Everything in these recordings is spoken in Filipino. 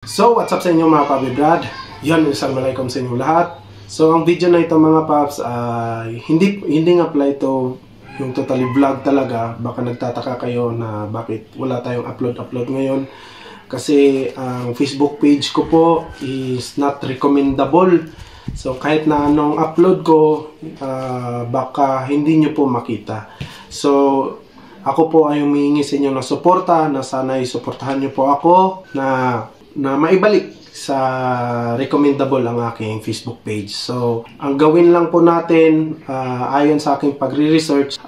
So, what's up sa inyo mga Papi Brad? Yan, assalamualaikum sa inyo lahat. So, ang video na ito mga Paps, hindi apply to yung totally vlog talaga. Baka nagtataka kayo na bakit wala tayong upload ngayon. Kasi ang Facebook page ko po is not recommendable. So, kahit na anong upload ko, baka hindi nyo po makita. So, ako po ay humihingi sa inyo ng suporta na sana isuportahan nyo po ako na maibalik sa recommendable ang aking Facebook page. So, ang gawin lang po natin ayon sa aking pagre-research,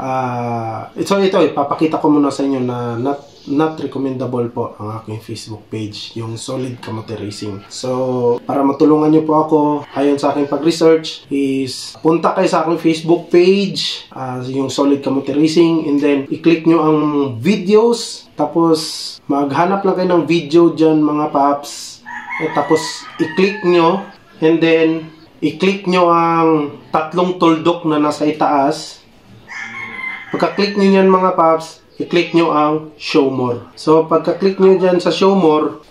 ito, ipapakita ko muna sa inyo na not recommendable po ang aking Facebook page, yung Solid Kamote Racing. So, para matulungan nyo po ako ayon sa aking pag-research is punta kayo sa aking Facebook page, yung Solid Kamote Racing, and then i-click nyo ang videos, tapos maghanap lang kayo ng video dyan mga Paps, tapos i-click nyo, and then i-click nyo ang tatlong tuldok na nasa itaas. Pagka-click nyo yan mga Paps, i-click nyo ang show more. So pagka-click nyo dyan sa show more,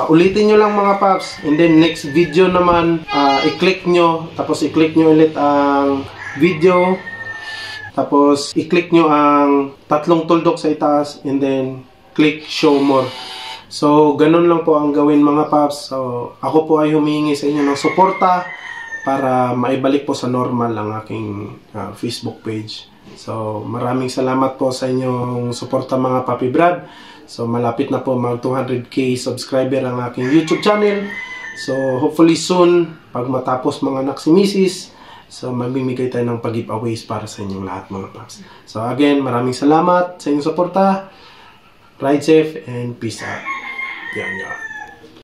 ulitin nyo lang mga Paps, and then next video naman, i-click nyo, tapos i-click nyo ulit ang video, tapos i-click nyo ang tatlong tuldok sa itaas, and then click show more. So ganun lang po ang gawin mga Paps. So ako po ay humihingi sa inyo ng suporta para maibalik po sa normal ang aking Facebook page. So maraming salamat po sa inyong suporta mga Papi Brad. So malapit na po mag 200k subscriber ang aking YouTube channel. So hopefully soon, pag matapos mga anak si Mrs., so mamimigay tayo ng pag-giveaways para sa inyong lahat mga Paps. So again, maraming salamat sa inyong suporta. Ride safe and peace out. Yan.